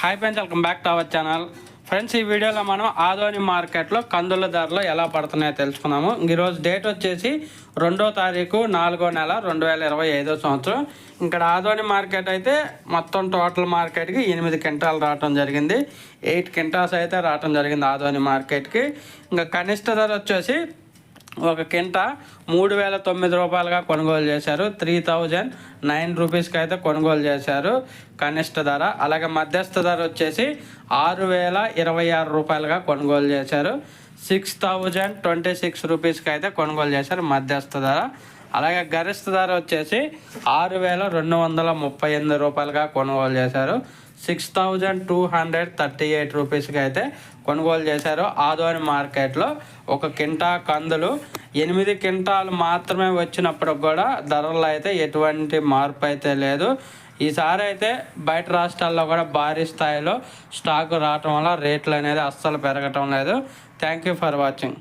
Hi friends, welcome back to our channel. Friends, ఈ వీడియోలో మనం ఆదోని మార్కెట్లో కందుల ధరలు ఎలా పడుతున్నాయో తెలుసుకున్నాము. ఈరోజు డేట్ వచ్చేసి 2వ తారీఖు 4వ నెల 2025 సంవత్సరం. ఇక్కడ ఆదోని మార్కెట్ అయితే మొత్తం టోటల్ మార్కెట్కి 8 క్వింటాలు రావటం జరిగింది. 8 క్వింటాల్స్ అయితే రావటం జరిగింది ఆదోని మార్కెట్కి. ఇంకా కనిష్ట ధర వచ్చేసి ఒక కింటా 3,009 రూపాయలుగా కొనుగోలు చేశారు. 3,009 రూపీస్కి అయితే కొనుగోలు చేశారు కనిష్ట ధర. అలాగే మధ్యస్థ ధర వచ్చేసి 6,026 రూపాయలుగా కొనుగోలు చేశారు. 6,026 రూపీస్కి అయితే కొనుగోలు చేశారు మధ్యస్థ ధర. అలాగే గరిష్ట ధర వచ్చేసి 6,238 రూపాయలుగా కొనుగోలు చేశారు. 6,238 రూపీస్కి అయితే కొనుగోలు చేశారు ఆదోని మార్కెట్లో. ఒక కింటా కందులు 8 క్వింటాలు మాత్రమే వచ్చినప్పుడు కూడా ధరల్లో అయితే ఎటువంటి మార్పు అయితే లేదు. ఈసారి అయితే బయట రాష్ట్రాల్లో కూడా భారీ స్థాయిలో స్టాక్ రావటం వల్ల రేట్లు అనేది అస్సలు పెరగటం లేదు. Thank you for watching.